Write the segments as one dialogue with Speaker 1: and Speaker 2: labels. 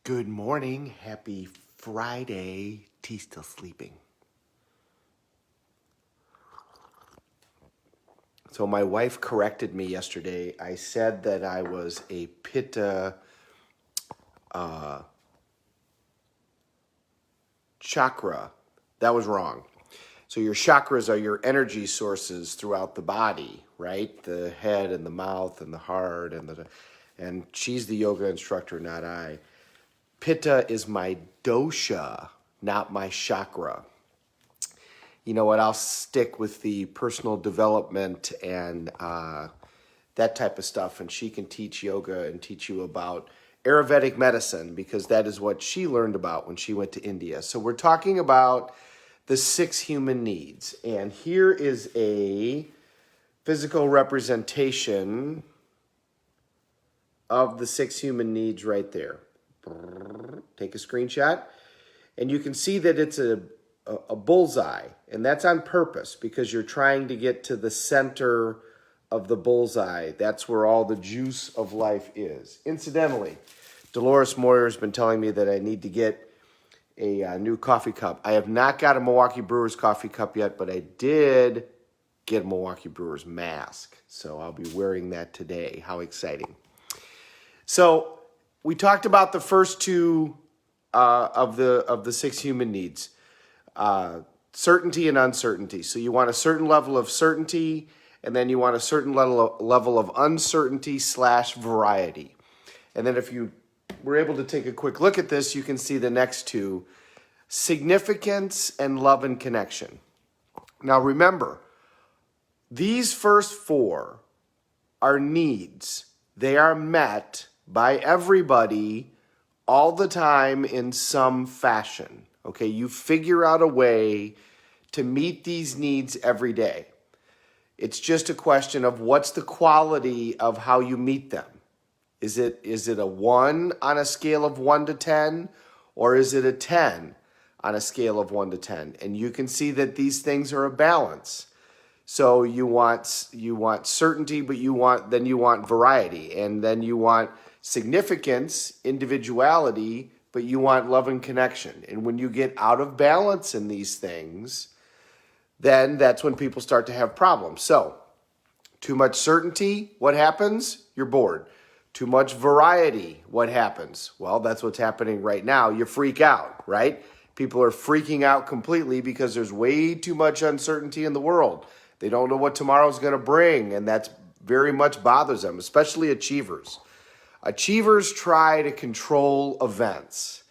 Speaker 1: Good morning. Happy Friday. T still sleeping. So my wife corrected me yesterday. I said that I was a Pitta chakra. That was wrong. So your chakras are your energy sources throughout the body, right? The head and the mouth and the heart and she's the yoga instructor, not I. Pitta is my dosha, not my chakra. You know what? I'll stick with the personal development and that type of stuff, and she can teach yoga and teach you about Ayurvedic medicine because that is what she learned about when she went to India. So we're talking about the 6 human needs, and here is a physical representation of the 6 human needs right there. Take a screenshot, and you can see that it's a bullseye, and that's on purpose because you're trying to get to the center of the bullseye. That's where all the juice of life is. Incidentally, Dolores Moyer has been telling me that I need to get a new coffee cup. I have not got a Milwaukee Brewers coffee cup yet, but I did get a Milwaukee Brewers mask, so I'll be wearing that today. How exciting. So we talked about the first two of the 6 human needs. Certainty and uncertainty. So you want a certain level of certainty, and then you want a certain level of uncertainty / variety. And then if you were able to take a quick look at this, you can see the next two, significance and love and connection. Now remember, these first 4 are needs. They are met by everybody all the time in some fashion. Okay, you figure out a way to meet these needs every day. It's just a question of what's the quality of how you meet them. Is it a 1 on a scale of 1 to 10, or is it a 10 on a scale of 1 to 10? And you can see that these things are a balance. So you want certainty, but you want variety, and then you want significance, individuality, but you want love and connection. And when you get out of balance in these things, then that's when people start to have problems. So, too much certainty, what happens? You're bored. Too much variety, what happens? Well, that's what's happening right now. You freak out, right? People are freaking out completely because there's way too much uncertainty in the world. They don't know what tomorrow's going to bring, and that's very much bothers them, especially achievers. Achievers try to control events.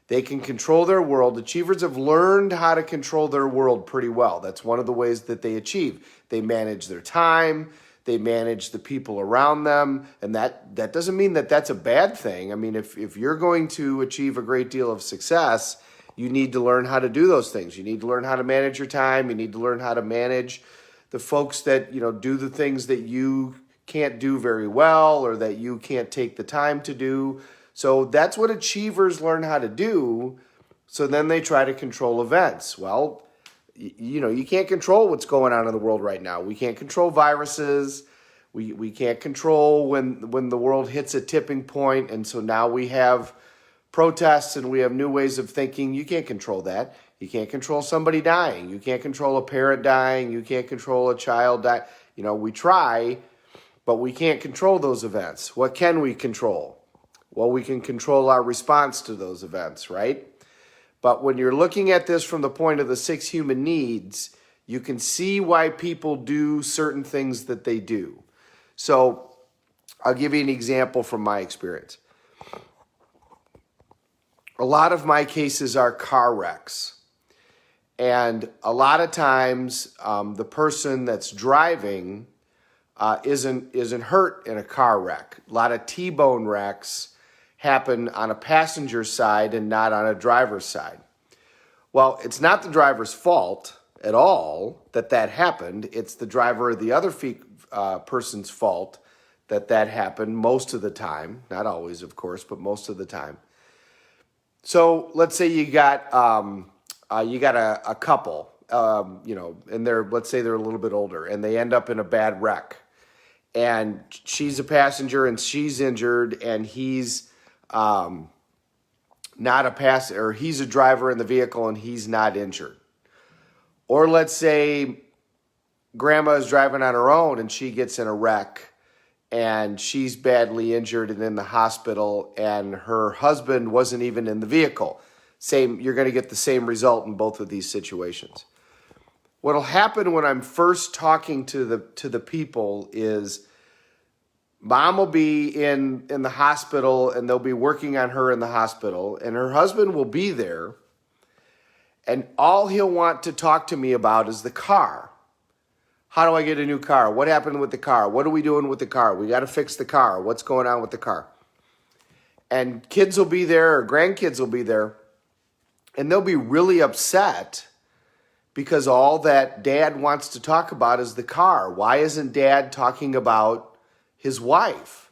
Speaker 1: They can control their world. Achievers have learned how to control their world pretty well. That's one of the ways that they achieve. They manage their time. They manage the people around them. And that doesn't mean that that's a bad thing. I mean, if you're going to achieve a great deal of success, you need to learn how to do those things. You need to learn how to manage your time. You need to learn how to manage the folks that, do the things that you can't do very well or that you can't take the time to do. So that's what achievers learn how to do. So then they try to control events. Well, you can't control what's going on in the world right now. We can't control viruses. We can't control when the world hits a tipping point. And so now we have protests and we have new ways of thinking. You can't control that. You can't control somebody dying. You can't control a parent dying. You can't control a child dying. We try, but we can't control those events. What can we control? Well, we can control our response to those events, right? But when you're looking at this from the point of the 6 human needs, you can see why people do certain things that they do. So I'll give you an example from my experience. A lot of my cases are car wrecks. And a lot of times the person that's driving isn't hurt in a car wreck. A lot of T-bone wrecks happen on a passenger side and not on a driver's side. Well, it's not the driver's fault at all that happened. It's the driver or the other person's fault that happened most of the time. Not always, of course, but most of the time. So let's say you got a couple, and let's say they're a little bit older, and they end up in a bad wreck. And she's a passenger and she's injured, and he's not a passenger, or he's a driver in the vehicle and he's not injured. Or let's say grandma is driving on her own and she gets in a wreck and she's badly injured and in the hospital, and her husband wasn't even in the vehicle. You're going to get the same result in both of these situations. What'll happen when I'm first talking to the people is mom will be in the hospital and they'll be working on her in the hospital, and her husband will be there, and all he'll want to talk to me about is the car. How do I get a new car? What happened with the car? What are we doing with the car? We got to fix the car. What's going on with the car? And kids will be there, or grandkids will be there, and they'll be really upset because all that dad wants to talk about is the car. Why isn't dad talking about his wife?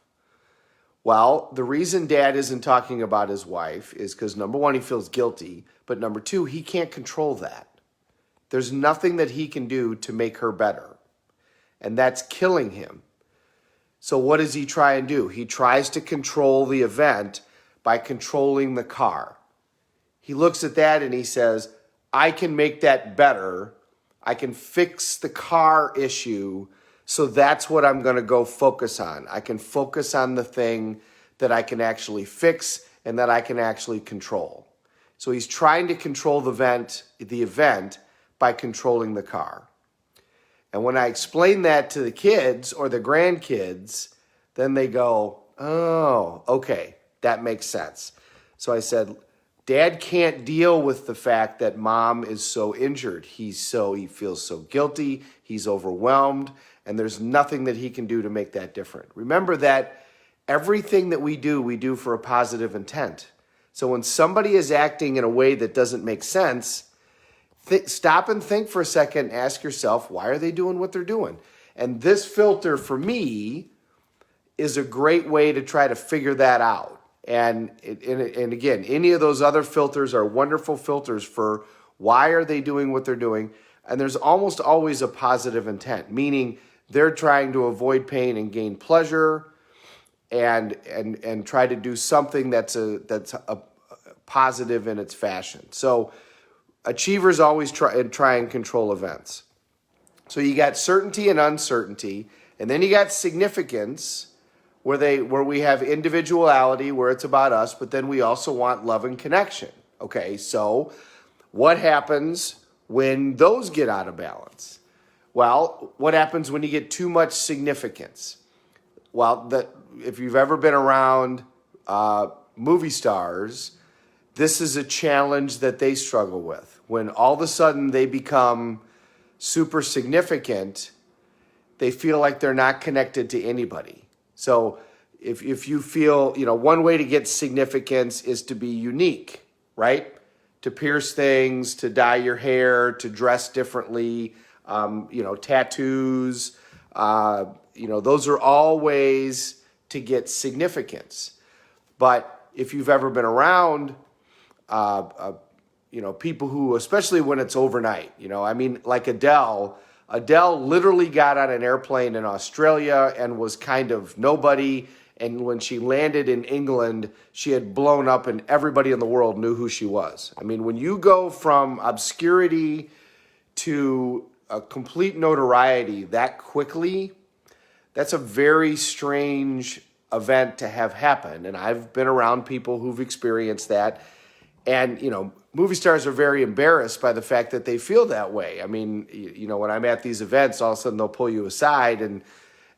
Speaker 1: Well, the reason dad isn't talking about his wife is because, number one, he feels guilty, but number two, he can't control that. There's nothing that he can do to make her better, and that's killing him. So what does he try and do? He tries to control the event by controlling the car. He looks at that and he says, I can make that better. I can fix the car issue, so that's what I'm going to go focus on. I can focus on the thing that I can actually fix and that I can actually control. So he's trying to control the event by controlling the car. And when I explain that to the kids or the grandkids, then they go, oh, okay, that makes sense. So I said, Dad can't deal with the fact that mom is so injured. He feels so guilty, he's overwhelmed, and there's nothing that he can do to make that different. Remember that everything that we do for a positive intent. So when somebody is acting in a way that doesn't make sense, stop and think for a second, ask yourself, why are they doing what they're doing? And this filter for me is a great way to try to figure that out. And again, any of those other filters are wonderful filters for why are they doing what they're doing. And there's almost always a positive intent, meaning they're trying to avoid pain and gain pleasure and try to do something that's a positive in its fashion. So achievers always try and control events. So you got certainty and uncertainty, and then you got significance, where we have individuality, where it's about us, but then we also want love and connection. Okay, so what happens when those get out of balance? Well, what happens when you get too much significance? Well, if you've ever been around movie stars, this is a challenge that they struggle with. When all of a sudden they become super significant, they feel like they're not connected to anybody. So if you feel, one way to get significance is to be unique, right? To pierce things, to dye your hair, to dress differently, tattoos, those are all ways to get significance. But if you've ever been around people who, especially when it's overnight, like Adele literally got on an airplane in Australia and was kind of nobody. And when she landed in England, she had blown up and everybody in the world knew who she was. When you go from obscurity to a complete notoriety that quickly, that's a very strange event to have happen. And I've been around people who've experienced that. And, movie stars are very embarrassed by the fact that they feel that way. When I'm at these events, all of a sudden they'll pull you aside and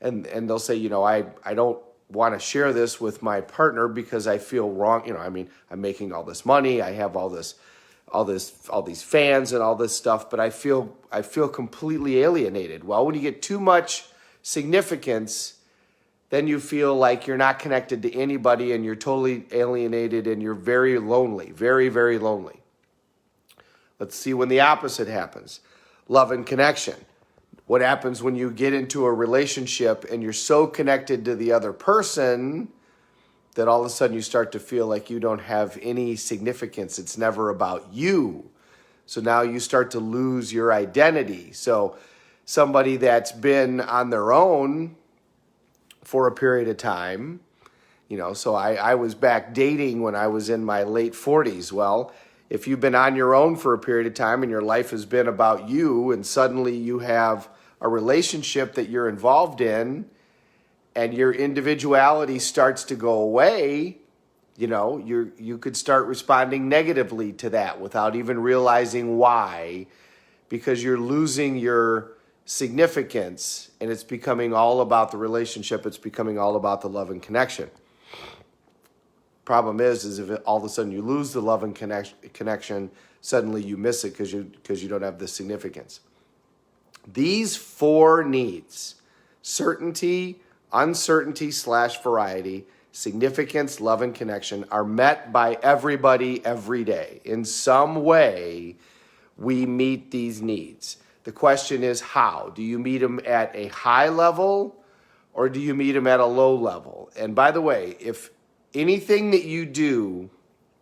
Speaker 1: they'll say, I don't want to share this with my partner because I feel wrong. I'm making all this money. I have all these fans and all this stuff, but I feel completely alienated. Well, when you get too much significance, then you feel like you're not connected to anybody and you're totally alienated and you're very lonely, very, very lonely. Let's see when the opposite happens. Love and connection. What happens when you get into a relationship and you're so connected to the other person that all of a sudden you start to feel like you don't have any significance. It's never about you. So now you start to lose your identity. So somebody that's been on their own for a period of time So I was back dating when I was in my late 40s. Well, if you've been on your own for a period of time and your life has been about you, and suddenly you have a relationship that you're involved in and your individuality starts to go away, you could start responding negatively to that without even realizing why, because you're losing your significance and it's becoming all about the relationship. It's becoming all about the love and connection. Problem is if all of a sudden you lose the love and connection, suddenly you miss it because you don't have the significance. These 4 needs: certainty, uncertainty / variety, significance, love, and connection, are met by everybody every day. In some way, we meet these needs. The question is how? Do you meet them at a high level or do you meet them at a low level? And by the way, if anything that you do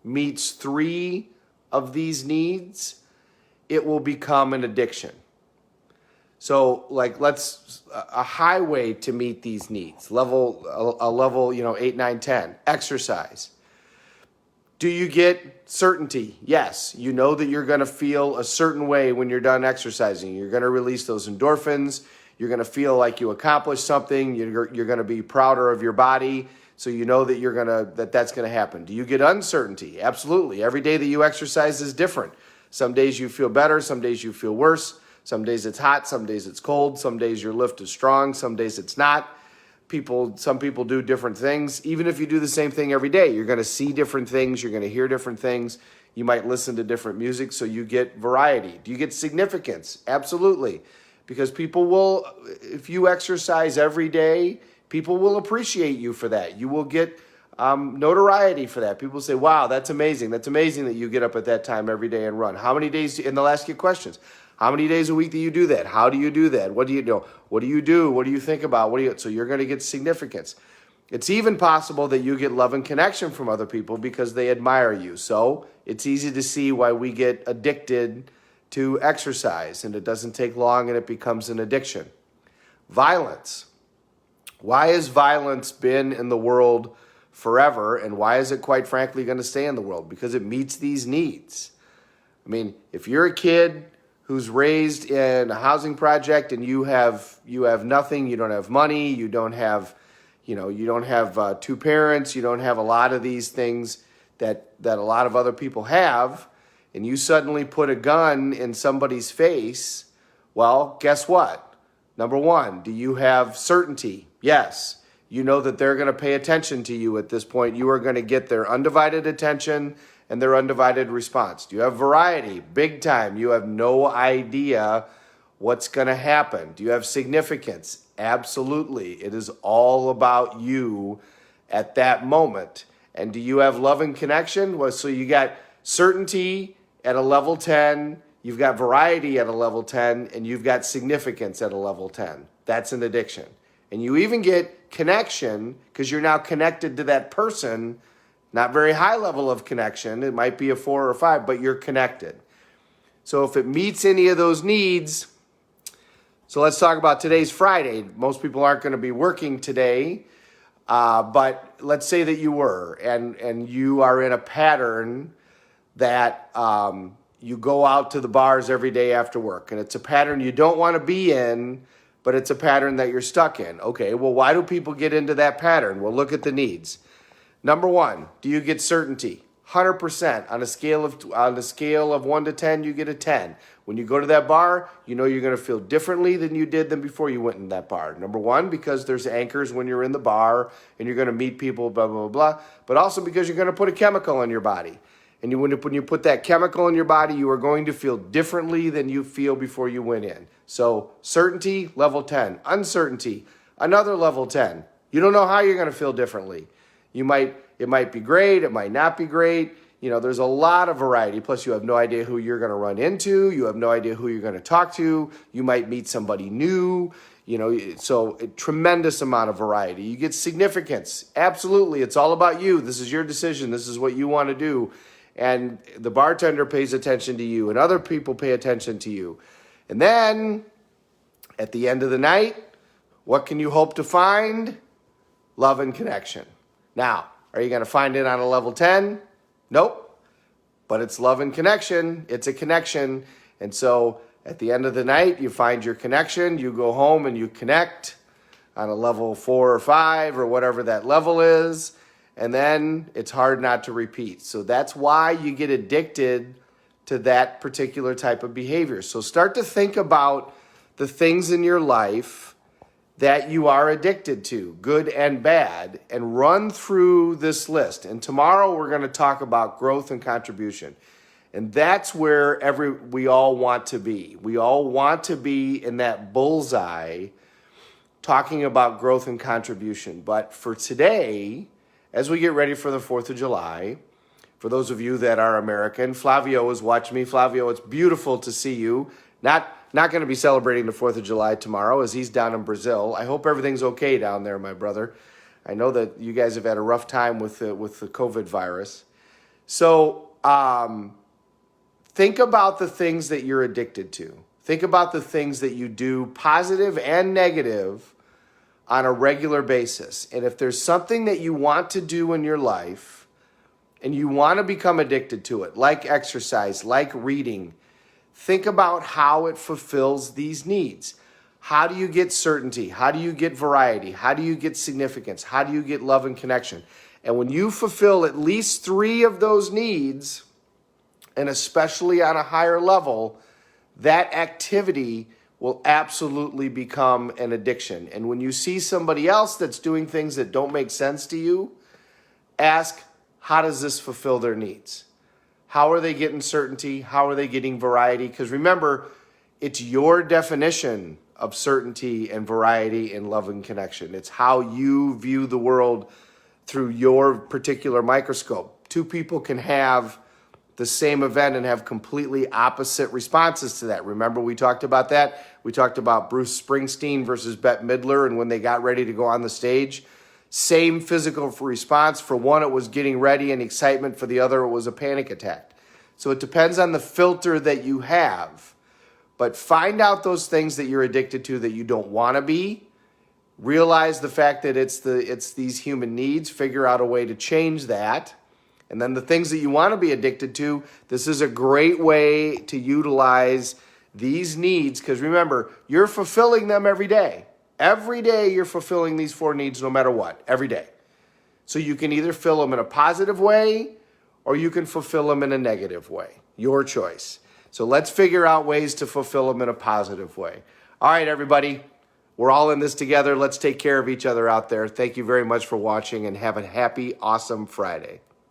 Speaker 1: meets 3 of these needs, it will become an addiction. So a highway to meet these needs, a level 8, 9, 10, exercise. Do you get certainty? Yes. You know that you're going to feel a certain way when you're done exercising. You're going to release those endorphins. You're going to feel like you accomplished something. You're going to be prouder of your body. So you know that that's going to happen. Do you get uncertainty? Absolutely. Every day that you exercise is different. Some days you feel better. Some days you feel worse. Some days it's hot. Some days it's cold. Some days your lift is strong. Some days it's not. Some people do different things. Even if you do the same thing every day, you're going to see different things. You're going to hear different things. You might listen to different music. So you get variety. Do you get significance? Absolutely. Because people will, if you exercise every day, people will appreciate you for that. You will get notoriety for that. People say, wow, that's amazing. That's amazing that you get up at that time every day and run. How many days, and they'll ask you questions. How many days a week do you do that? How do you do that? What do you do? What do you do? What do you think about? So you're going to get significance. It's even possible that you get love and connection from other people because they admire you. So it's easy to see why we get addicted to exercise, and it doesn't take long and it becomes an addiction. Violence. Why has violence been in the world forever, and why is it quite frankly going to stay in the world? Because it meets these needs. I mean, if you're a kid who's raised in a housing project and you have nothing, you don't have money, you don't have 2 parents, you don't have a lot of these things that a lot of other people have, and you suddenly put a gun in somebody's face, well, guess what? Number 1, do you have certainty? Yes. You know that they're going to pay attention to you at this point. You are going to get their undivided attention and their undivided response. Do you have variety? Big time. You have no idea what's going to happen. Do you have significance? Absolutely. It is all about you at that moment. And do you have love and connection? Well, so you got certainty at a level 10, you've got variety at a level 10, and you've got significance at a level 10. That's an addiction. And you even get connection because you're now connected to that person. Not very high level of connection. It might be a 4 or 5, but you're connected. So if it meets any of those needs, so let's talk about today's Friday. Most people aren't going to be working today, but let's say that you were, and you are in a pattern that you go out to the bars every day after work, and it's a pattern you don't want to be in, but it's a pattern that you're stuck in. Okay, well, why do people get into that pattern? Well, look at the needs. Number 1, do you get certainty? 100%. On a scale of 1 to 10, you get a 10. When you go to that bar, you know you're going to feel differently than you did before you went in that bar. Number 1, because there's anchors when you're in the bar and you're going to meet people, blah, blah, blah, blah. But also because you're going to put a chemical in your body. And when you put that chemical in your body, you are going to feel differently than you feel before you went in. So certainty, level 10. Uncertainty, another level 10. You don't know how you're going to feel differently. It might be great. It might not be great. There's a lot of variety. Plus, you have no idea who you're going to run into. You have no idea who you're going to talk to. You might meet somebody new. So a tremendous amount of variety. You get significance. Absolutely. It's all about you. This is your decision. This is what you want to do. And the bartender pays attention to you, and other people pay attention to you. And then, at the end of the night, what can you hope to find? Love and connection. Now, are you going to find it on a level 10? Nope. But it's love and connection. It's a connection. And so at the end of the night, you find your connection. You go home and you connect on a level 4 or 5 or whatever that level is. And then it's hard not to repeat. So that's why you get addicted to that particular type of behavior. So start to think about the things in your life that you are addicted to, good and bad, and run through this list. And tomorrow we're going to talk about growth and contribution. And that's where we all want to be. We all want to be in that bullseye talking about growth and contribution. But for today, as we get ready for the 4th of July, for those of you that are American, Flavio is watching me. Flavio, it's beautiful to see you. Not going to be celebrating the 4th of July tomorrow as he's down in Brazil. I hope everything's okay down there, my brother. I know that you guys have had a rough time with the COVID virus. So think about the things that you're addicted to. Think about the things that you do, positive and negative, on a regular basis. And if there's something that you want to do in your life and you want to become addicted to it, like exercise, like reading, think about how it fulfills these needs. How do you get certainty? How do you get variety? How do you get significance? How do you get love and connection? And when you fulfill at least 3 of those needs, and especially on a higher level, that activity will absolutely become an addiction. And when you see somebody else that's doing things that don't make sense to you, ask, how does this fulfill their needs? How are they getting certainty? How are they getting variety? Because remember, it's your definition of certainty and variety and love and connection. It's how you view the world through your particular microscope. 2 people can have the same event and have completely opposite responses to that. Remember, we talked about that? We talked about Bruce Springsteen versus Bette Midler, and when they got ready to go on the stage, same physical response. For one, it was getting ready and excitement. For the other, it was a panic attack. So it depends on the filter that you have. But find out those things that you're addicted to that you don't want to be. Realize the fact that it's these human needs. Figure out a way to change that. And then the things that you want to be addicted to, this is a great way to utilize these needs. Because remember, you're fulfilling them every day. Every day you're fulfilling these 4 needs no matter what, every day. So you can either fill them in a positive way or you can fulfill them in a negative way. Your choice. So let's figure out ways to fulfill them in a positive way. All right, everybody. We're all in this together. Let's take care of each other out there. Thank you very much for watching and have a happy, awesome Friday.